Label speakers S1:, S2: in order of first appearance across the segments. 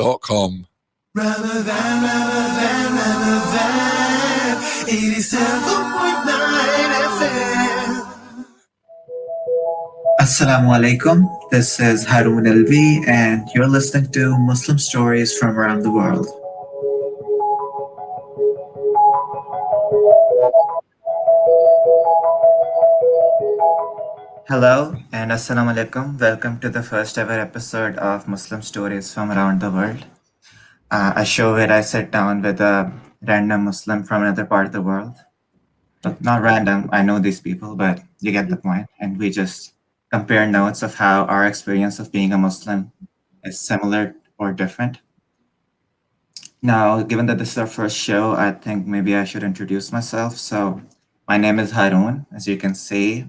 S1: Ramadan, Ramadan, 87.9 FM.
S2: Assalamu alaikum. This is Haroon LV, and you're listening to Muslim stories from around the world. Hello, and Assalamu alaikum. Welcome to the first ever episode of Muslim stories from around the world, a show where I sit down with a random Muslim from another part of the world. But not random, I know these people, but you get the point. And we just compare notes of how our experience of being a Muslim is similar or different. Now, given that this is our first show, I think maybe I should introduce myself. So, my name is Haroon. As you can see,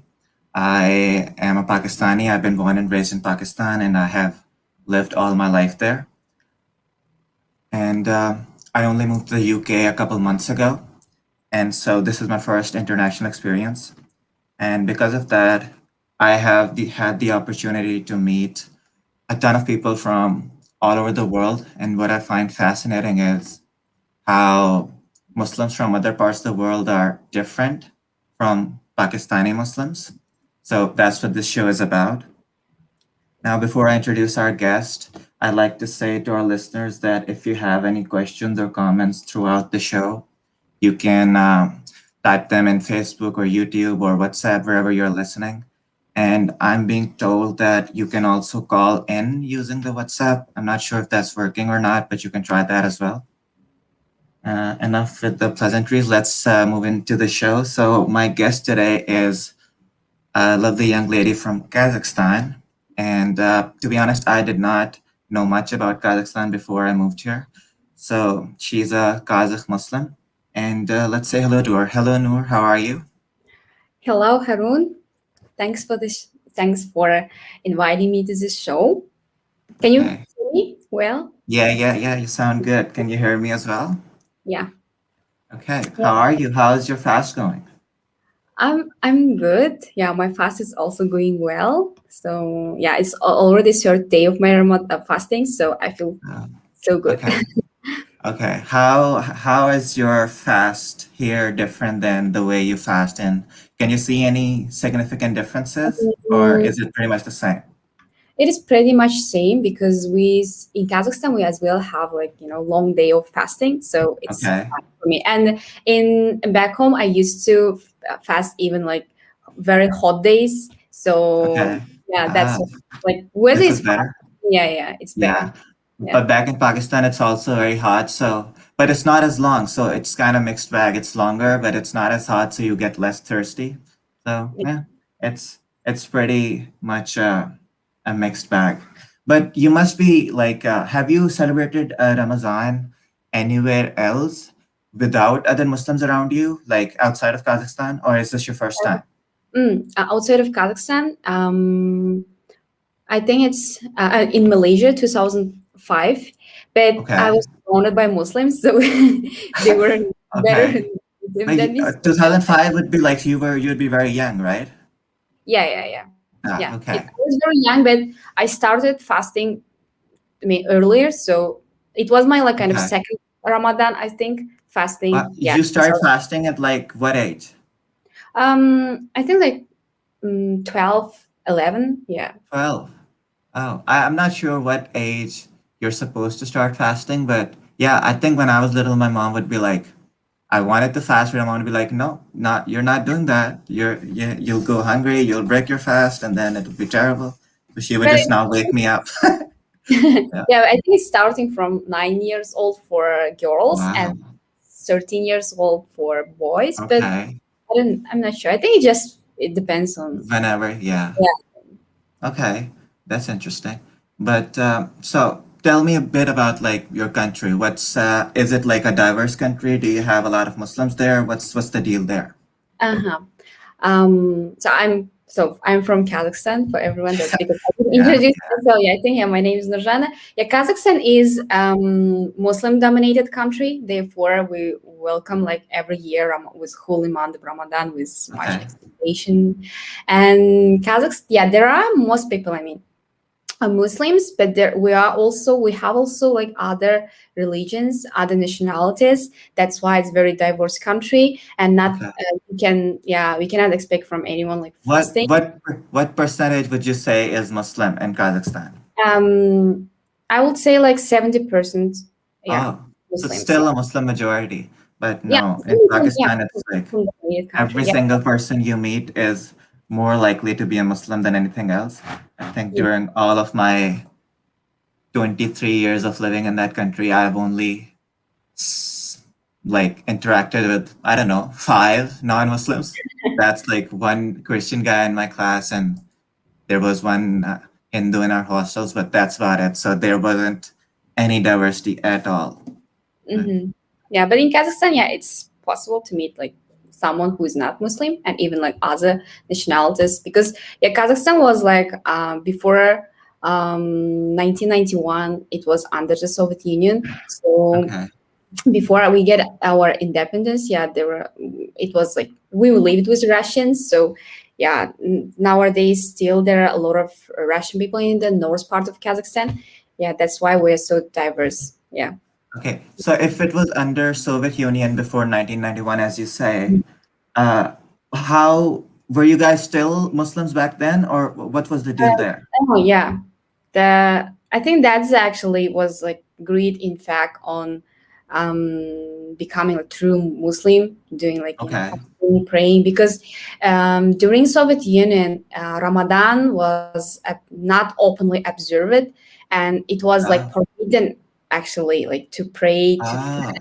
S2: I am a Pakistani. I've been born and raised in Pakistan, and I have lived all my life there. And I only moved to the UK a couple months ago. And so, this is my first international experience. And because of that, I have had the opportunity to meet a ton of people from all over the world. And what I find fascinating is how Muslims from other parts of the world are different from Pakistani Muslims. So that's what this show is about. Now, before I introduce our guest, I'd like to say to our listeners that if you have any questions or comments throughout the show, you can type them in Facebook or YouTube or WhatsApp, wherever you're listening. And I'm being told that you can also call in using the WhatsApp. I'm not sure if that's working or not, but you can try that as well. Enough with the pleasantries. Let's move into the show. So, my guest today is a lovely young lady from Kazakhstan. And to be honest, I did not know much about Kazakhstan before I moved here. So, she's a Kazakh Muslim. And let's say hello to her. Hello, Noor. How are you?
S3: Hello, Haroon. Thanks for this. Thanks for inviting me to this show. Can you
S2: Okay.
S3: hear me well?
S2: Yeah. You sound good. Can you hear me as well?
S3: Yeah.
S2: Okay. How are you? How's your fast going?
S3: I'm good. Yeah, my fast is also going well. So yeah, it's already third day of my Ramadan fasting, so I feel
S2: Uh,
S3: so good.
S2: okay. Okay. How is your fast here different than the way you fast in? Can you see any significant differences, or
S3: Mm,
S2: is it pretty much the same?
S3: It is pretty much same because in Kazakhstan we as well have long day of fasting, so it's
S2: Okay.
S3: fine for me. And in back home I used to fast even like very hot days. So
S2: Okay.
S3: yeah, that's
S2: Ah,
S3: like weather
S2: this
S3: is
S2: is
S3: fine.
S2: better.
S3: Yeah, it's better.
S2: Yeah.
S3: Yeah.
S2: But back in Pakistan, it's also very hot. So, but it's not as long. So it's kind of mixed bag. It's longer, but it's not as hot. So you get less thirsty. So yeah, it's pretty much a mixed bag. But you must be like, have you celebrated Ramadan anywhere else without other Muslims around you, like outside of Kazakhstan, or is this your first time?
S3: Outside of Kazakhstan, I think it's in Malaysia, 2005. But I
S2: Okay.
S3: was surrounded by Muslims, so they were better
S2: Okay.
S3: than me. So, yeah,
S2: 2005 would be like you'd be very young, right?
S3: yeah.
S2: Ah,
S3: Yeah. I
S2: okay.
S3: was very young, but I started fasting earlier, so it was my like kind of
S2: Okay.
S3: second Ramadan, I think, fasting. Yeah.
S2: You start fasting at like what age?
S3: I think like 12, 11. Yeah.
S2: 12. Oh, I'm not sure what age you're supposed to start fasting, but yeah, I think when I was little, my mom would be like, I wanted to fast, but my mom would be like, no, not, you're not doing that. You'll go hungry, you'll break your fast, and then it'll be terrible. So she would
S3: But
S2: just now wake me up. Yeah.
S3: yeah, I think it's starting from 9 years old for girls and
S2: Wow.
S3: 13 years old for boys. But
S2: Okay.
S3: I'm not sure. I think it depends on.
S2: Whenever, yeah.
S3: Yeah.
S2: Okay, that's interesting. But so tell me a bit about like your country. What's is it like a diverse country? Do you have a lot of Muslims there? What's the deal there?
S3: Uh-huh. I'm from Kazakhstan for everyone that because I didn't
S2: Yeah.
S3: introduce myself. Yeah, I think my name is Nurjana. Yeah, Kazakhstan is Muslim dominated country. Therefore, we welcome like every year with holy month of Ramadan with much
S2: Okay.
S3: expectation. And Kazakhstan, yeah, there are most people. I mean, Muslims, but there we have also like other religions, other nationalities. That's why it's very diverse country, and not
S2: Okay.
S3: we cannot expect from anyone like
S2: What
S3: fasting.
S2: what what percentage would you say is Muslim in Kazakhstan?
S3: I would say like 70%, yeah,
S2: Oh, so
S3: Muslims.
S2: still a Muslim majority. But
S3: Yeah,
S2: no, in
S3: yeah,
S2: Pakistan, it's like
S3: Muslim country.
S2: every
S3: Yeah,
S2: single person you meet is more likely to be a Muslim than anything else. I think
S3: yeah.
S2: during all of my 23 years of living in that country, I've only s- like interacted with, I don't know, five non-Muslims. That's like one Christian guy in my class, and there was one Hindu in our hostels, but that's about it. So there wasn't any diversity at all. But
S3: Yeah, but in Kazakhstan, yeah, it's possible to meet like someone who is not Muslim and even like other nationalities because yeah, Kazakhstan was like before 1991, it was under the Soviet Union. So
S2: okay,
S3: before we get our independence, yeah, it was like we lived with Russians. So yeah, nowadays still there are a lot of Russian people in the north part of Kazakhstan. Yeah, that's why we're so diverse. Yeah.
S2: okay. So if it was under Soviet Union before 1991, as you say, uh, how were you guys still Muslims back then, or what was the deal there?
S3: Oh yeah, the I think that's actually was like great in fact on becoming a true Muslim, doing like
S2: Okay.
S3: fasting, praying because during Soviet Union, Ramadan was not openly observed, and it was like
S2: Ah,
S3: forbidden actually like to pray to
S2: ah,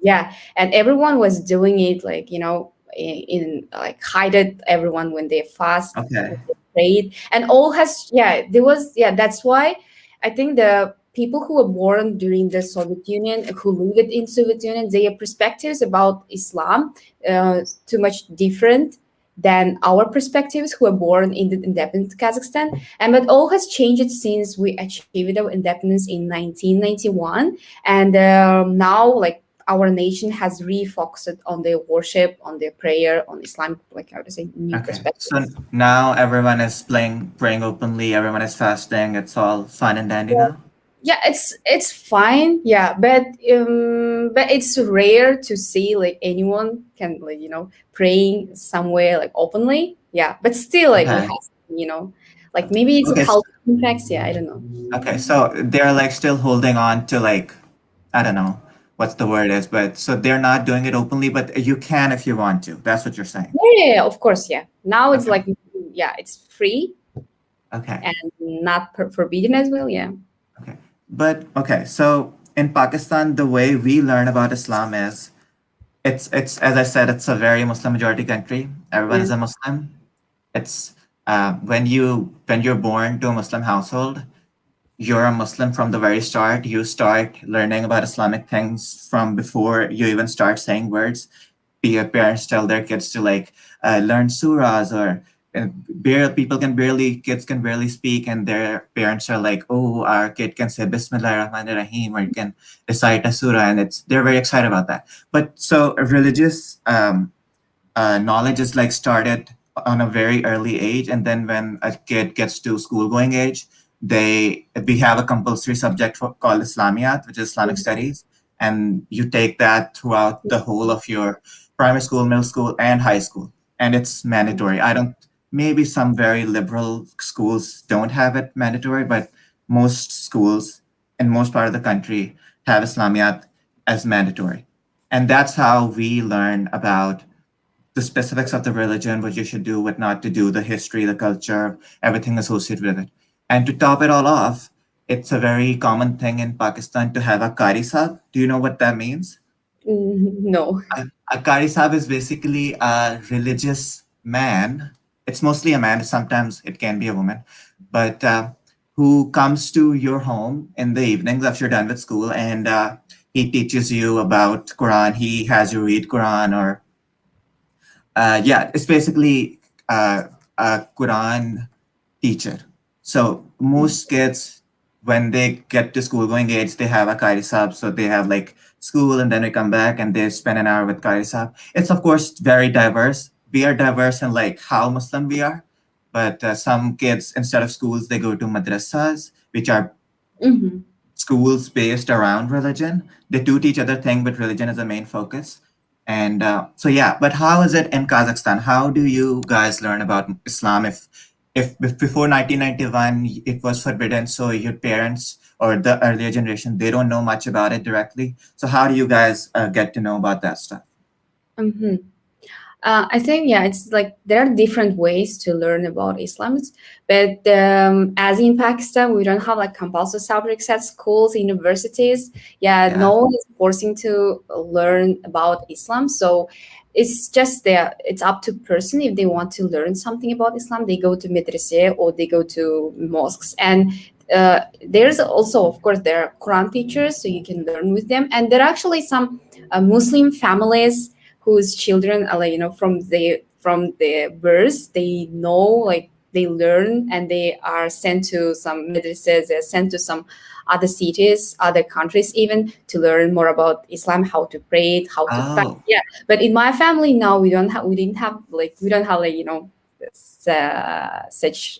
S3: yeah, and everyone was doing it like in like hide it everyone when they fast when
S2: okay.
S3: they prayed and all has yeah there was yeah that's why I think the people who were born during the Soviet Union who lived in Soviet Union their perspectives about Islam too much different than our perspectives who were born in the independent Kazakhstan and but all has changed since we achieved our independence in 1991 and now like our nation has refocused on their worship, on their prayer, on Islam, like how to say, new
S2: Okay. So
S3: perspectives.
S2: now everyone is praying openly. Everyone is fasting. It's all fine and dandy
S3: Yeah,
S2: now.
S3: yeah, it's fine, yeah, but it's rare to see like anyone can like praying somewhere like openly, yeah. But still, like we
S2: Okay.
S3: have like maybe it's a
S2: Okay.
S3: health impacts, yeah. I don't know.
S2: Okay. So they're like still holding on to like, I don't know what's the word is, but so they're not doing it openly, but you can if you want to. That's what you're saying.
S3: Yeah, yeah, yeah, of course, yeah. Now it's
S2: Okay.
S3: like yeah, it's free
S2: Okay.
S3: and not forbidden as well, yeah.
S2: Okay. But okay. So in Pakistan, the way we learn about Islam is it's as I said, it's a very Muslim majority country. Everyone
S3: Yeah.
S2: is a Muslim. It's when you're born to a Muslim household, you're a Muslim from the very start. You start learning about Islamic things from before you even start saying words. Your parents tell their kids to like learn surahs or kids can barely speak and their parents are like, oh, our kid can say Bismillah Rahman Rahim or you can recite a surah and they're very excited about that. But so religious knowledge is like started on a very early age, and then when a kid gets to school going age, we have a compulsory subject called Islamiyat, which is Islamic studies, and you take that throughout the whole of your primary school, middle school, and high school, and it's mandatory. I don't Maybe some very liberal schools don't have it mandatory, but most schools in most part of the country have Islamiyat as mandatory, and that's how we learn about the specifics of the religion, what you should do, what not to do, the history, the culture, everything associated with it. And to top it all off, it's a very common thing in Pakistan to have a Qari Sahib. Do you know what that means?
S3: No.
S2: A Qari Sahib is basically a religious man. It's mostly a man, sometimes it can be a woman, but who comes to your home in the evenings after you're done with school and he teaches you about Quran. He has you read Quran or yeah, it's basically a Quran teacher. So most kids, when they get to school going age, they have a Qari Sahib. So they have like school and then they come back and they spend an hour with Qari Sahib. It's of course very diverse. We are diverse in like how Muslim we are. But some kids, instead of schools, they go to madrasas which are
S3: Hmm.
S2: schools based around religion. They do teach other thing, but religion is the main focus. And so yeah, but how is it in Kazakhstan? How do you guys learn about Islam if before 1991 it was forbidden, so your parents or the earlier generation they don't know much about it directly. So how do you guys get to know about that stuff?
S3: Hmm. I think yeah, it's like there are different ways to learn about Islam, but as in Pakistan, we don't have like compulsory subjects at schools, universities. Yeah,
S2: Yeah.
S3: no one is forcing to learn about Islam, so it's just there. It's up to person if they want to learn something about Islam. They go to madrasa or they go to mosques, and there's also, of course, there are Quran teachers, so you can learn with them, and there are actually some Muslim families whose children are like from their birth they know, like they learn and they are sent to some madrasas, they're sent to some other cities, other countries, even to learn more about Islam, how to pray, how to fast.
S2: Oh,
S3: Yeah, but in my family now we didn't have like we don't have like such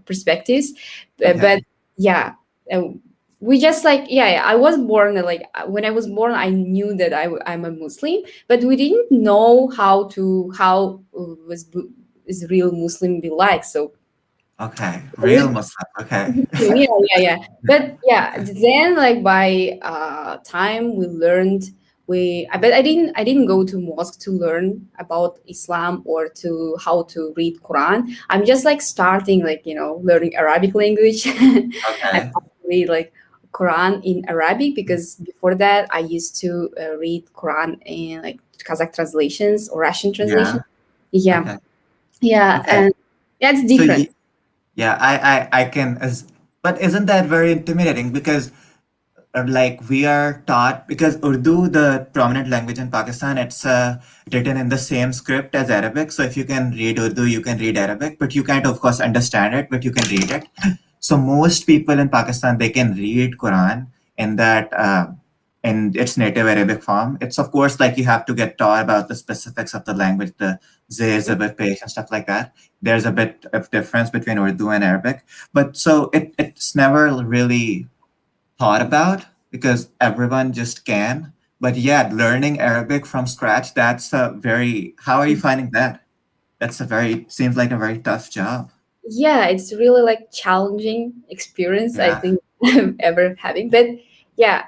S3: perspectives. But
S2: okay.
S3: yeah, uh, we just like yeah, I was born like when I was born I knew that I'm a Muslim, but we didn't know how is real Muslim be like. So
S2: Okay. Real
S3: we
S2: Muslim. Okay.
S3: yeah, yeah, yeah. But yeah, then like by time we learned but I didn't go to mosque to learn about Islam or to how to read Quran. I'm just like starting like learning Arabic language and
S2: Okay.
S3: how to read like Quran in Arabic, because before that I used to read Quran in like Kazakh translations or Russian
S2: Yeah.
S3: translations. Yeah,
S2: Okay.
S3: yeah,
S2: Okay.
S3: and that's
S2: So
S3: different.
S2: yeah, I can but isn't that very intimidating because like we are taught because Urdu, the prominent language in Pakistan, it's written in the same script as Arabic. So if you can read Urdu, you can read Arabic, but you can't, of course, understand it, but you can read it. So most people in Pakistan they can read Quran in that in its native Arabic form. It's of course like you have to get taught about the specifics of the language, the zay, zabr, pesh, and stuff like that. There's a bit of difference between Urdu and Arabic, but so it's never really thought about because everyone just can. But yeah, learning Arabic from scratch, that's a very, how are you finding that? That's a very, seems like a very tough job.
S3: Yeah, it's really like challenging experience I
S2: Yeah.
S3: think I'm ever having. But yeah,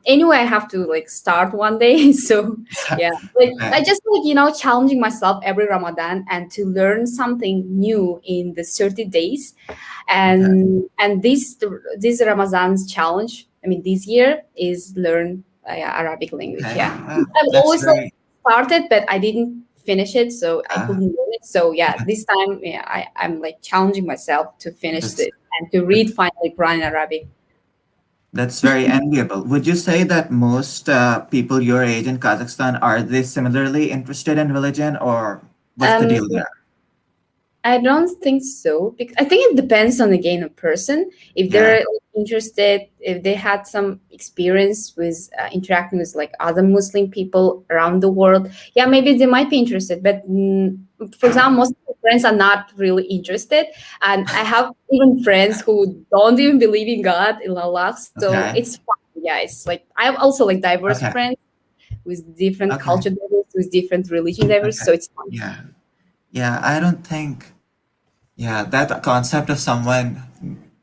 S3: anyway, I have to like start one day. So yeah, like I
S2: Okay.
S3: just like challenging myself every Ramadan and to learn something new in the 30 days.
S2: Okay.
S3: And this Ramadan's challenge, I mean this year, is learn yeah, Arabic language.
S2: Okay.
S3: Yeah,
S2: Wow.
S3: I've
S2: That's
S3: always like
S2: very,
S3: started, but I didn't finish it, so I
S2: uh,
S3: couldn't do it. So yeah, this time yeah, I'm like challenging myself to finish
S2: that's,
S3: it and to read finally Quran in Arabic.
S2: that's very enviable. Would you say that most people your age in Kazakhstan, are they similarly interested in religion or what's the
S3: Um,
S2: deal there?
S3: I don't think so, because I think it depends on again a person. If
S2: Yeah.
S3: they're interested, if they had some experience with interacting with like other Muslim people around the world, yeah, maybe they might be interested. But for example, most of my friends are not really interested, and I have even friends who don't even believe in God, in Allah. So
S2: Okay.
S3: it's fun. Yeah, it's like I have also like diverse
S2: Okay.
S3: friends with different
S2: Okay.
S3: culture diverse, with different religion diverse.
S2: Okay.
S3: So it's fun.
S2: Yeah. Yeah. I don't think. Yeah, that concept of someone.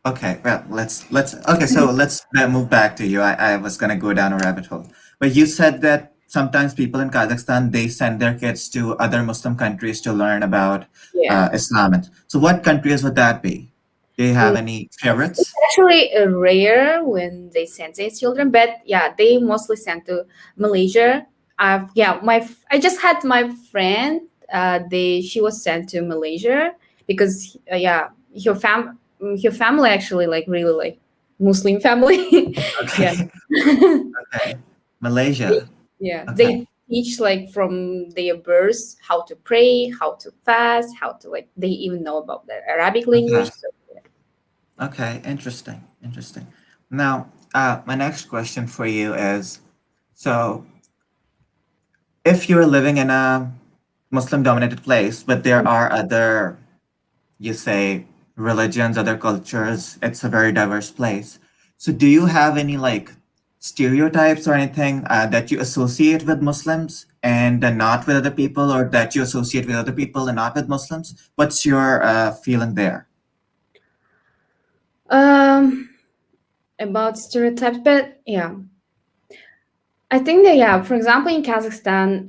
S2: Okay, well, okay, so let's move back to you. I was gonna go down a rabbit hole. But you said that sometimes people in Kazakhstan they send their kids to other Muslim countries to learn about
S3: Yeah.
S2: Islam. So what countries would that be? Do you have any
S3: It's
S2: favorites?
S3: actually rare when they send their children, but yeah, they mostly send to Malaysia. Yeah, I just had my friend. She was sent to Malaysia because yeah, her family actually like really like Muslim family. Yeah.
S2: Okay, okay. Malaysia.
S3: Yeah,
S2: Okay,
S3: they teach like from their birth how to pray, how to fast, how to like they even know about the Arabic
S2: okay,
S3: language. So
S2: okay. Interesting, interesting. Now, my next question for you is, so if you're living in a Muslim dominated place, but there are other, you say, religions, other cultures. It's a very diverse place. So, do you have any like stereotypes or anything that you associate with Muslims and not with other people, or that you associate with other people and not with Muslims? What's your feeling there?
S3: Um, about stereotypes, but yeah, I think that yeah, for example, in Kazakhstan,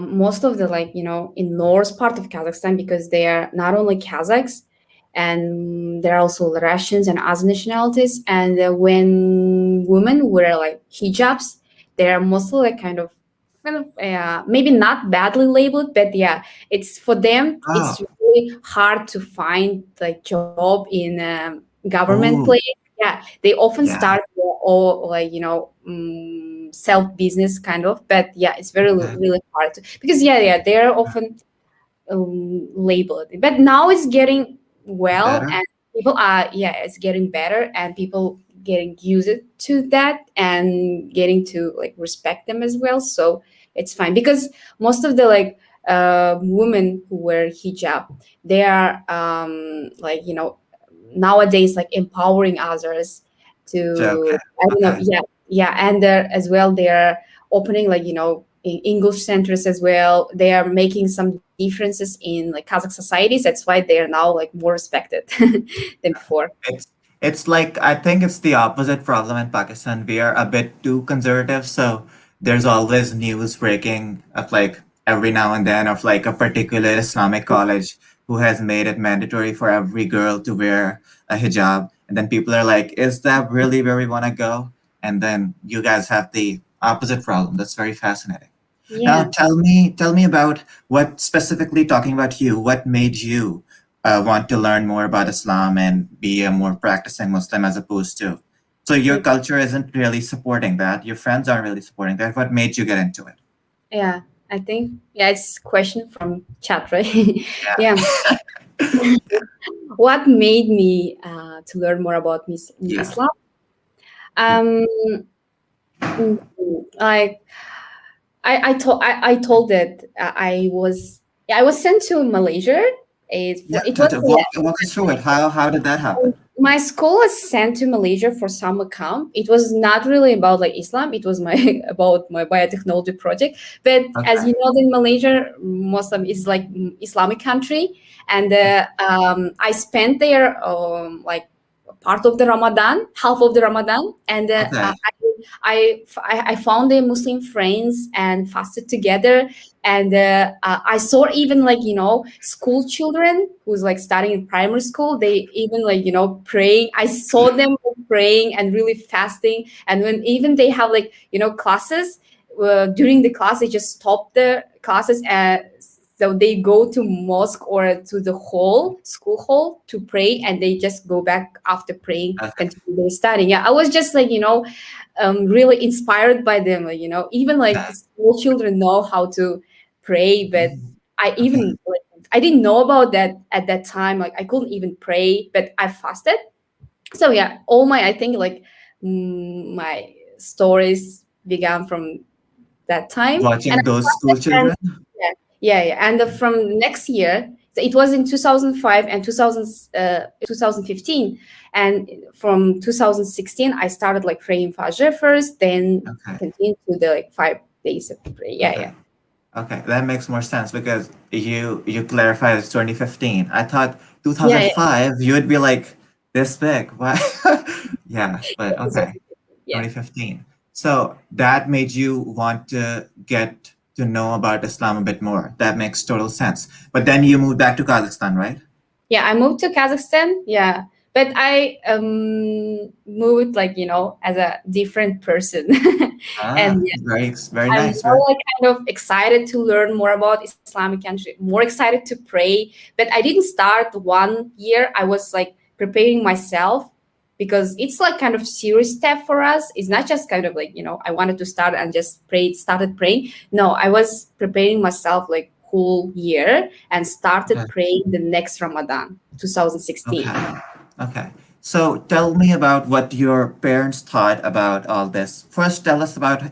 S3: most of the like in north part of Kazakhstan, because they are not only Kazakhs, and there are also Russians and other nationalities. And when women wear like hijabs, they are mostly like kind of maybe not badly labeled, but yeah, it's for them. It's
S2: Oh,
S3: really hard to find like job in government place.
S2: oh,
S3: Yeah, they often
S2: yeah.
S3: start all like self business kind of, but yeah, it's very
S2: Okay.
S3: really hard because yeah, they are often labeled, but now it's getting well,
S2: Better?
S3: and people are yeah, it's getting better, and people getting used to that and getting to like respect them as well, so it's fine because most of the like women who wear hijab, they are like nowadays like empowering others
S2: So, okay.
S3: to I don't know,
S2: Okay.
S3: yeah, yeah, and they're as well they're opening like English centers as well. They are making some differences in like Kazakh societies. That's why they are now like more respected than before.
S2: It's it's like I think it's the opposite problem in Pakistan. We are a bit too conservative, so there's always news breaking of like every now and then of like a particular Islamic college who has made it mandatory for every girl to wear a hijab. And then people are like, is that really where we want to go? And then you guys have the opposite problem. That's very fascinating. Now
S3: Yeah.
S2: tell me about what specifically talking about you, what made you want to learn more about Islam and be a more practicing Muslim as opposed to. So your
S3: Okay.
S2: culture isn't really supporting that. Your friends aren't really supporting that. What made you get into it?
S3: Yeah. I think yeah, it's a question from chat, right?
S2: Yeah,
S3: Yeah. What made me to learn more about
S2: yeah,
S3: Islam?
S2: yeah,
S3: Um, mm, like I told that I was yeah, I was sent to Malaysia.
S2: yeah.
S3: It was
S2: Walk us through it. How did that happen?
S3: my school was sent to Malaysia for summer camp. It was not really about like Islam. It was my about my biotechnology project. But as
S2: Okay,
S3: you know, in Malaysia, Muslim is like Islamic country, and I spent there like part of the Ramadan, half of the Ramadan, and
S2: okay,
S3: I found the Muslim friends and fasted together. And I saw even like school children who's like studying in primary school. They even like praying. I saw them praying and really fasting. And when even they have like classes, during the class they just stop the classes and so they go to mosque or to the hall, school hall, to pray, and they just go back after praying,
S2: okay.
S3: continue their studying. Yeah, I was just like really inspired by them. Like, even like
S2: Yeah.
S3: small children know how to pray, but
S2: Mm,
S3: I
S2: okay,
S3: even like I didn't know about that at that time. Like I couldn't even pray, but I fasted. So yeah, all my I think like my stories began from that time, and
S2: watching
S3: I
S2: those school
S3: fasted, and
S2: children.
S3: yeah, yeah, yeah. And from next year, so it was in 2005 and 2015, and from 2016, I started like praying Fajr first, then
S2: Okay,
S3: continued to the like 5 days of prayer. Yeah,
S2: okay.
S3: yeah.
S2: Okay, that makes more sense because you clarified it's 2015. I thought
S3: Yeah, yeah,
S2: 2005 you would be like this big. Why? Yeah, but
S3: yeah,
S2: okay,
S3: yeah.
S2: 2015. So that made you want to get to know about Islam a bit more. That makes total sense. But then you moved back to Kazakhstan, right?
S3: Yeah, I moved to Kazakhstan. Yeah, but I moved like as a different person, and
S2: Ah, very
S3: I'm
S2: nice,
S3: more
S2: very
S3: like kind of excited to learn more about Islamic country, more excited to pray. But I didn't start 1 year. I was like preparing myself because it's like kind of serious step for us. It's not just kind of like, I wanted to start and just started praying. No, I was preparing myself like whole year and started
S2: nice.
S3: praying the next Ramadan, 2016.
S2: Okay. Okay. So tell me about what your parents thought about all this. First, tell us about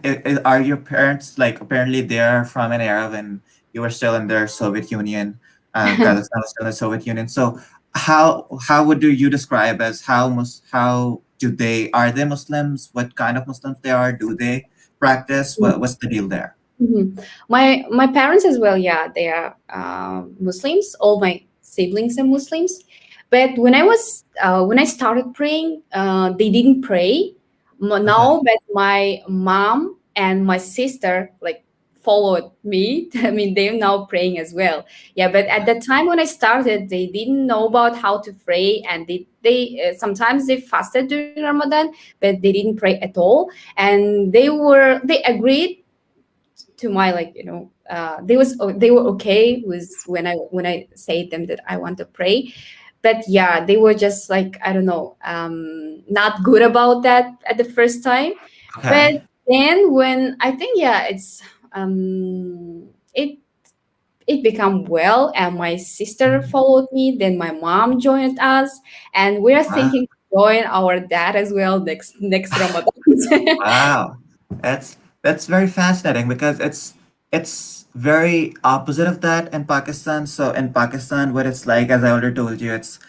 S2: are your parents like apparently they're from an era when you were still in the Soviet Union, Kazakhstan was still in the Soviet Union. So how would you describe as how do they are they Muslims? What kind of Muslims they are? Do they practice? What's the deal there?
S3: My parents as well. Yeah, they are Muslims. All my siblings are Muslims. But when I started praying, they didn't pray.
S2: Okay.
S3: Now that my mom and my sister like followed me, I mean they're now praying as well. Yeah, but at the time when I started, they didn't know about how to pray, and they sometimes they fasted during Ramadan, but they didn't pray at all. And they agreed to my like they were okay with when I say them that I want to pray. But yeah, they were just like, I don't know, not good about that at the first time. But
S2: Okay.
S3: then when I think, yeah, it become well, and my sister
S2: Mhm.
S3: followed me, then my mom joined us, and we're
S2: Wow.
S3: thinking to join our dad as well next Ramadan.
S2: Wow. That's very fascinating because it's very opposite of that in Pakistan. So in Pakistan, what it's like, as I already told you, it's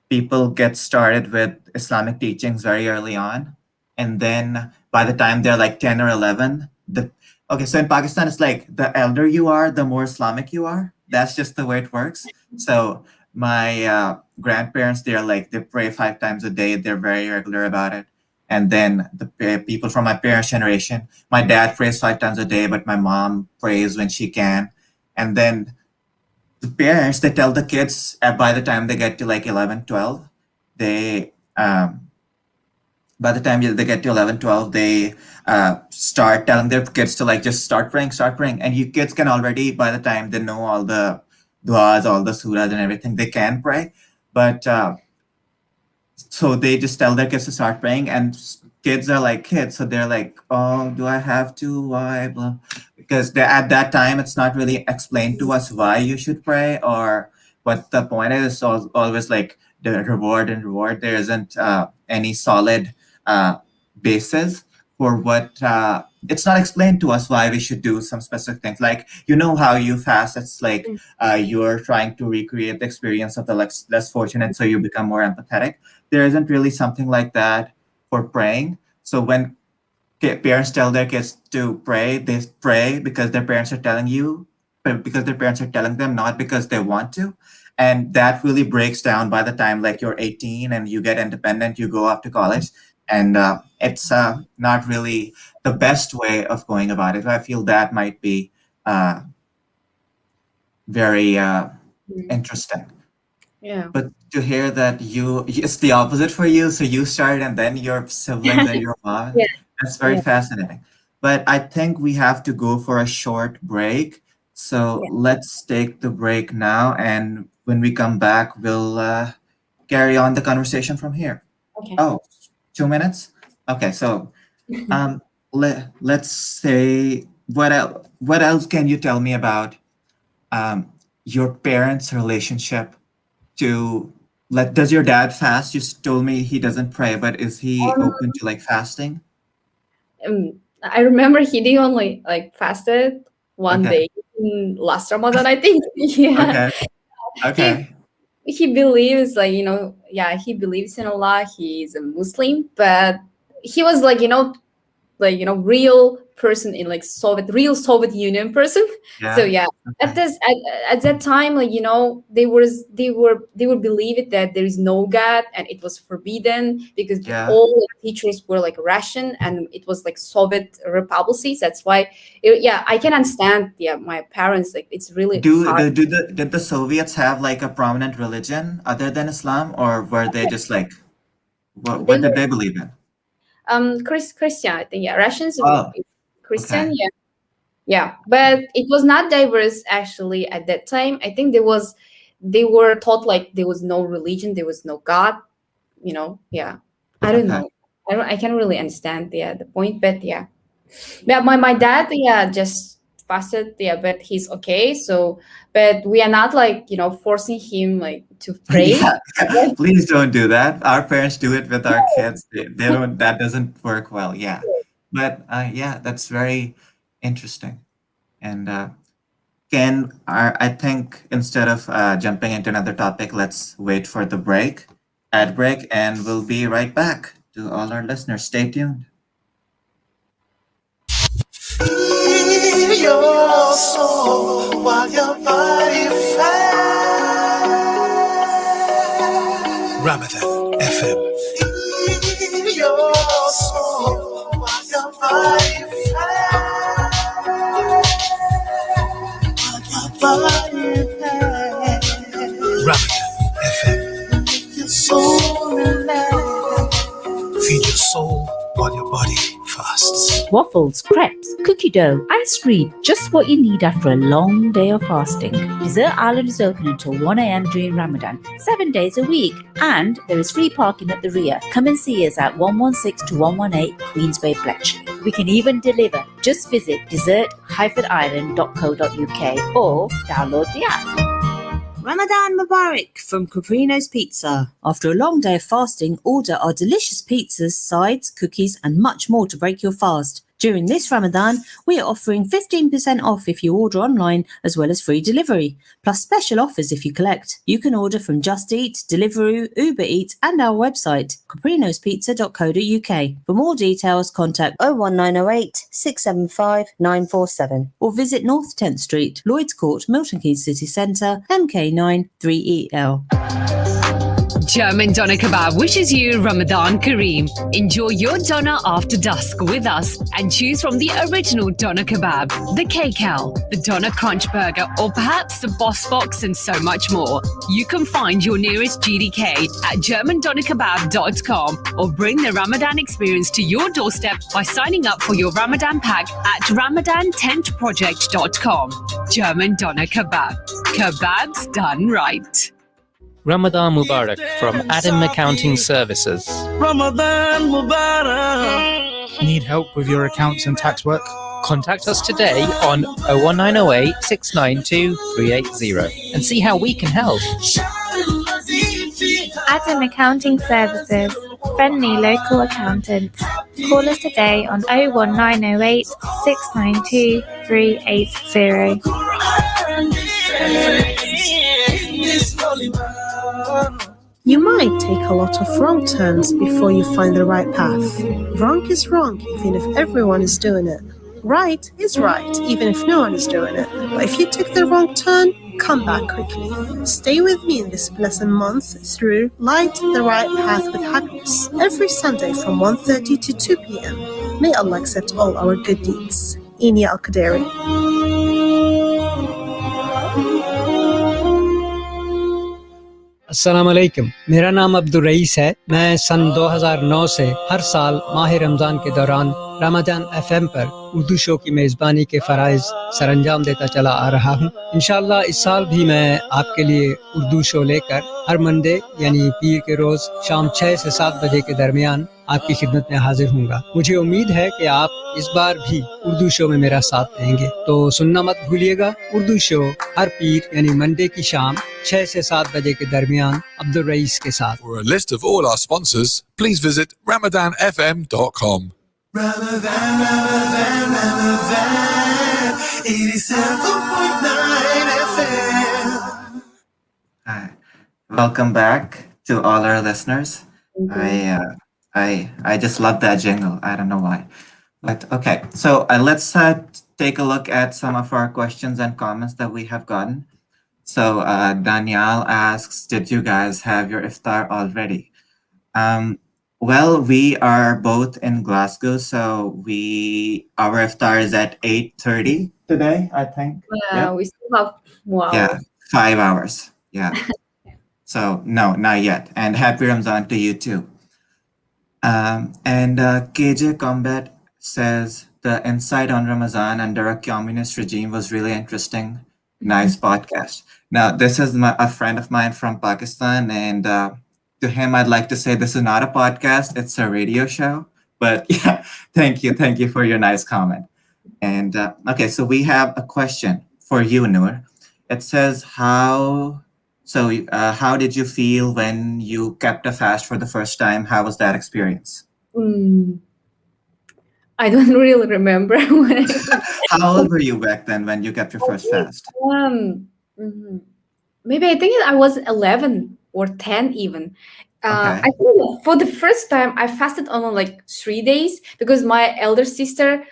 S2: people get started with Islamic teachings very early on. And then by the time they're like 10 or 11, okay, so in Pakistan, it's like the elder you are, the more Islamic you are. That's just the way it works. So my grandparents, they're like, they pray 5 times a day. They're very regular about it. And then the people from my parents' generation, my dad prays 5 times a day, but my mom prays when she can. And then the parents, they tell the kids by the time they get to like 11, 12, they by the time they get to 11, 12, they start telling their kids to like just start praying. And you kids can already, by the time they know all the duas, all the surahs and everything, they can pray. But so they just tell their kids to start praying, and kids are like kids, so they're like, oh, do I have to, why, blah, because at that time it's not really explained to us why you should pray or what the point is. It's always like the reward. There isn't any solid basis for what it's not explained to us why we should do some specific things, like how you fast, it's like you're trying to recreate the experience of the less fortunate, so you become more empathetic. There isn't really something like that for praying. So when parents tell their kids to pray, they pray because their parents are telling you, but because their parents are telling them, not because they want to. And that really breaks down by the time like you're 18 and you get independent, you go off to college. And it's not really the best way of going about it. I feel that might be uh, very interesting.
S3: Yeah.
S2: But to hear that it's the opposite for you, so you started and then your siblings and your mom,
S3: Yeah.
S2: that's very
S3: Yeah.
S2: fascinating. But I think we have to go for a short break. So
S3: Yeah.
S2: let's take the break now. And when we come back, we'll carry on the conversation from here.
S3: Okay.
S2: Oh, 2 minutes? Okay, so um, let's say what else can you tell me about your parents' relationship to like does your dad fast? You told me he doesn't pray, but is he
S3: Um,
S2: open to like fasting?
S3: I remember he did only like fasted one
S2: Okay.
S3: day in last Ramadan, I think. Yeah.
S2: Okay.
S3: He
S2: Okay.
S3: he believes like, yeah, he believes in Allah. He's a Muslim, but he was like real person in like real Soviet Union person. So
S2: Yeah.
S3: yeah, at
S2: Okay.
S3: this at that time, like they were believing that there is no God, and it was forbidden because
S2: Yeah.
S3: all the teachers were like Russian, and it was like Soviet republics. That's why yeah, I can understand. Yeah, my parents, like, it's really hard.
S2: Did the Soviets have like a prominent religion other than Islam, or were they just like
S3: They
S2: what did
S3: were
S2: they believe in?
S3: Christian, I think. Yeah, Russians were
S2: Oh,
S3: Christian.
S2: okay.
S3: Yeah. Yeah, but it was not diverse actually at that time. I think they were taught like there was no religion, there was no God. Yeah. I don't
S2: Okay.
S3: know. I can't really understand, yeah, the point, but yeah. Yeah, my dad, yeah, just fasted, yeah, but he's okay. So, but we are not like forcing him like to pray.
S2: Yeah. Please don't do that. Our parents do it with our kids. They don't. That doesn't work well. Yeah. But yeah, that's very interesting. And I think instead of jumping into another topic, let's wait for the ad break, and we'll be right back. To all our listeners, stay tuned.
S1: Heal your soul while your body fights. Ramadan FM. Heal your soul while your body fights. Ramadan FM. Your soul relax. Feed your soul while your body fasts.
S4: Waffles, crepes, cookie dough, ice cream, just what you need after a long day of fasting. Dessert Island is open until 1 a.m. during Ramadan, 7 days a week, and there is free parking at the rear. Come and see us at 116 to 118 Queensway, Bletchley. We can even deliver. Just visit dessert-island.co.uk or download the app.
S5: Ramadan Mubarak from Caprino's Pizza. After a long day of fasting, order our delicious pizzas, sides, cookies, and much more to break your fast. During this Ramadan, we are offering 15% off if you order online, as well as free delivery, plus special offers if you collect. You can order from Just Eat, Deliveroo, Uber Eats, and our website, caprinospizza.co.uk. For more details, contact 01908 675 947 or visit North 10th Street, Lloyds Court, Milton Keynes City Centre, MK9 3EL.
S6: German Doner Kebab wishes you Ramadan Kareem. Enjoy your doner after dusk with us and choose from the original Doner Kebab, the K-Cal, the Doner Crunch Burger, or perhaps the Boss Box and so much more. You can find your nearest GDK at GermanDonerKebab.com or bring the Ramadan experience to your doorstep by signing up for your Ramadan pack at RamadanTentProject.com. German Doner Kebab. Kebabs done right.
S7: Ramadan Mubarak from Adam Accounting Services.
S1: Ramadan Mubarak.
S8: Need help with your accounts and tax work?
S7: Contact us today on 01908 692 380 and see how we can help.
S9: Adam Accounting Services, friendly local accountants. Call us today on 01908 692 380.
S10: You might take a lot of wrong turns before you find the right path. Wrong is wrong, even if everyone is doing it. Right is right, even if no one is doing it. But if you take the wrong turn, come back quickly. Stay with me in this blessed month through Light the Right Path with Happiness every Sunday from 1:30 to 2 p.m. May Allah accept all our good deeds. Inia Al-Qaderi.
S11: अस्सलाम वालेकुम, मेरा नाम Abdul rice है। मैं सन 2009 से हर साल माह रमज़ान के दौरान रमज़ान एफएम पर उर्दू शो की मेज़बानी के फ़राइज़ सरअंजाम देता चला आ रहा हूँ। इंशाअल्लाह इस साल भी मैं आपके लिए उर्दू शो लेकर हर मंडे यानी पीर के रोज़ शाम 6 से 7 बजे के दरमियान आपकी खिदमत में हाजिर हूँगा। मुझे उम्मीद है कि आप इस बार भी उर्दू शो में मेरा साथ देंगे, तो सुनना मत भूलिएगा। उर्दू शो हर पीर यानी मंडे की शाम 6 से 7 बजे के दरमियान अब्दुल रईस के साथ।
S12: For a list of all our sponsors, please visit ramadanfm.com.
S1: Ramadan, Ramadan, Ramadan, 87.9 FM.
S2: Hi, welcome back to all our listeners. I just love that jingle. I don't know why, but okay. So let's take a look at some of our questions and comments that we have gotten. So Danielle asks, "Did you guys have your iftar already?" Well, we are both in Glasgow, so our iftar is at 8:30 today, I think.
S3: Yeah, we still have, wow.
S2: Yeah, 5 hours. Yeah. So no, not yet. And happy Ramzan to you too. And KJ Combat says the insight on Ramadan under a communist regime was really interesting. Nice podcast. Now, this is a friend of mine from Pakistan, and to him, I'd like to say this is not a podcast; it's a radio show. But yeah, thank you for your nice comment. And okay, so we have a question for you, Noor. It says, how did you feel when you kept a fast for the first time? How was that experience?
S3: I don't really remember when
S2: How old were you back then when you kept your first fast?
S3: mhm. Maybe I think I was 11 or 10 even. I
S2: Okay.
S3: think for the first time I fasted on like 3 days because my elder sister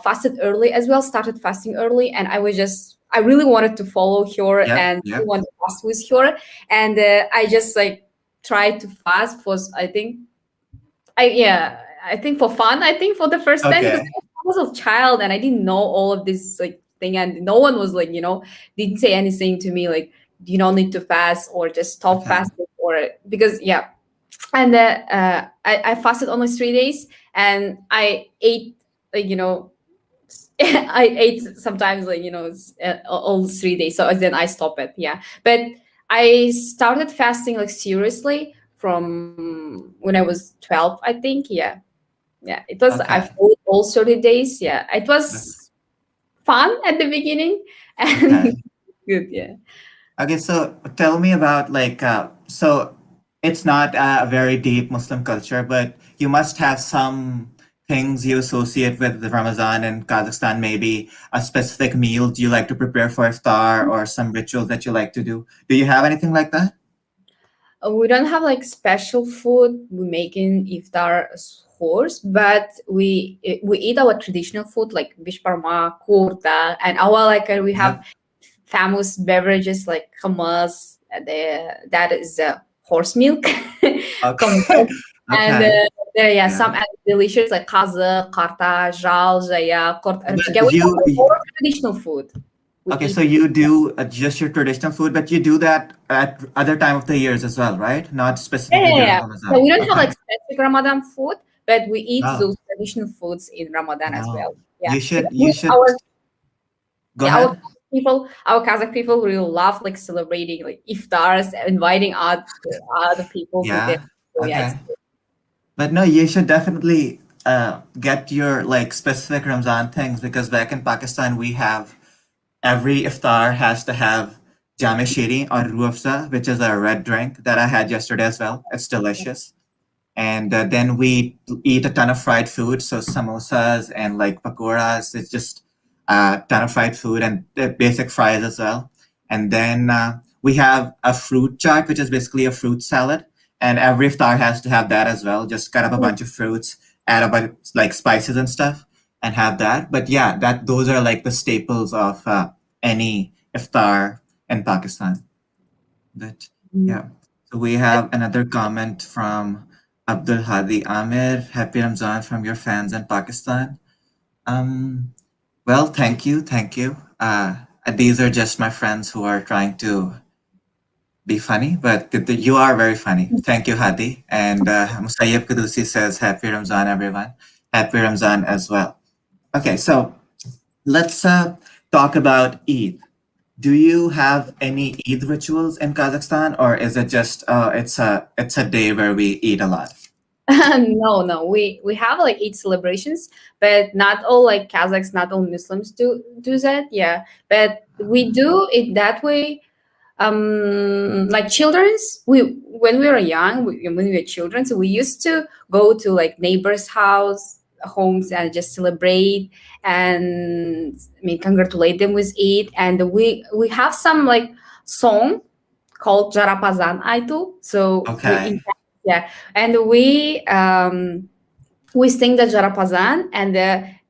S3: fasted early as well, started fasting early, and I really wanted to follow her
S2: Yep.
S3: and
S2: Yep.
S3: want to fast with her, and I just like tried to fast for I think I think for fun. I think for the first time because
S2: Okay.
S3: I was a child and I didn't know all of this like thing, and no one was like didn't say anything to me like you don't need to fast or just stop
S2: Okay.
S3: fasting or because and I fasted only 3 days and I ate like I ate sometimes like all 3 days, so then I stopped it. Yeah, but I started fasting like seriously from when I was 12, I think. Yeah, it was. I
S2: Okay.
S3: followed all 30 days. Yeah, it was fun at the beginning and
S2: Okay.
S3: good. Yeah.
S2: Okay, so tell me about like so it's not a very deep Muslim culture, but you must have some things you associate with the Ramadan in Kazakhstan, maybe a specific meal do you like to prepare for iftar or some rituals that you like to do. Do you have anything like that?
S3: We don't have like special food we make in iftar course, but we eat our traditional food like bishparma, kurta, and our like we have
S2: Yep.
S3: famous beverages like hummus. That is horse milk,
S2: Okay.
S3: hummus, and
S2: Okay.
S3: some
S2: Yeah.
S3: delicious like kazı, karta, jal, jaya, kort
S2: But
S3: artiga. We have like,
S2: you
S3: all traditional food. We
S2: okay, so
S3: eat.
S2: you do just your traditional food, but you do that at other time of the years as well, right? Not specifically during
S3: So
S2: Ramadan.
S3: we don't have
S2: Okay.
S3: like specific Ramadan food, but we eat
S2: Oh,
S3: those traditional foods in Ramadan as
S2: no.
S3: well. Yeah, because
S2: You should
S3: our
S2: go
S3: our
S2: ahead.
S3: people, our Kazakh people really love like celebrating like iftars, inviting other people to them.
S2: Yeah.
S3: So yeah, it's
S2: Okay. But no, you should definitely get your like specific Ramzan things because back in Pakistan we have every iftar has to have jame shiri or ruafza, which is a red drink that I had yesterday as well. It's delicious. And then we eat a ton of fried food, so samosas and like pakoras. It's just a ton of fried food and basic fries as well. And then we have a fruit chaat, which is basically a fruit salad. And every iftar has to have that as well. Just cut up a bunch of fruits, add a bunch like spices and stuff, and have that. But yeah, that those are like the staples of any iftar in Pakistan. But yeah, so we have another comment from Abdul Hadi Amir. Happy Ramzan from your fans in Pakistan. Um, well, thank you. These are just my friends who are trying to be funny, but you are very funny. Thank you, Hadi. And Musayyib Kudusi says, Happy Ramzan, everyone. Happy Ramzan as well. Okay, so let's talk about Eid. Do you have any Eid rituals in Kazakhstan, or is it just it's a day where we eat a lot?
S3: no. We have like Eid celebrations, but not all like Kazakhs, not all Muslims do that. Yeah, but we do it that way. Like children's we when we were young when we were children, so we used to go to like neighbors homes and just celebrate and I mean congratulate them with it, and we have some like song called Jarapazan Aitu, so
S2: Okay,
S3: yeah, and we sing the Jarapazan, and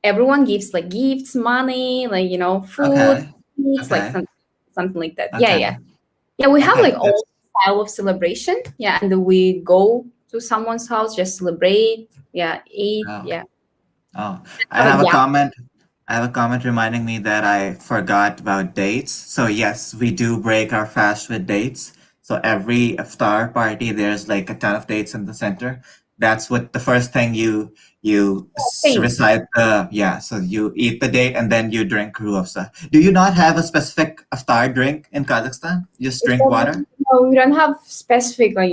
S3: everyone gives like gifts, money, like food,
S2: okay,
S3: meats, like
S2: okay,
S3: something like that. Yeah.
S2: okay,
S3: Yeah, we have like
S2: okay.
S3: all style of celebration. Yeah, and then we go to someone's house, just celebrate. Yeah, eat.
S2: Oh,
S3: Yeah,
S2: oh, I
S3: have a
S2: have a
S3: gap.
S2: comment. I have a comment reminding me that I forgot about dates. So yes, we do break our fast with dates. So every iftar party, there's like a ton of dates in the center. That's what the first thing
S3: Same.
S2: recite the yeah. So you eat the date and then you drink ruafza. Do you not have a specific iftar drink in Kazakhstan? You just
S3: It's
S2: drink
S3: for-
S2: water?
S3: no, we don't have specific like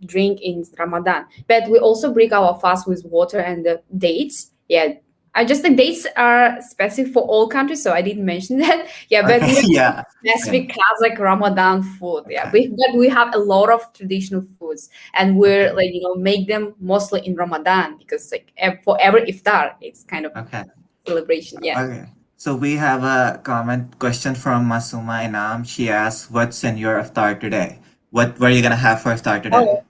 S3: drink in Ramadan, but we also break our fast with water and the dates. Yeah, I just the dates are specific for all countries, so I didn't mention that. Yeah, but
S2: Okay,
S3: we have
S2: yeah.
S3: specific Kazakh Ramadan food. Yeah,
S2: Okay.
S3: but we have a lot of traditional foods, and we're like make them mostly in Ramadan because like for every iftar, it's kind of
S2: Okay.
S3: celebration. Yeah.
S2: Okay. So we have a comment question from Masuma Inam. She asks, "What's in your iftar today? What were you gonna have for iftar today?"
S3: Oh,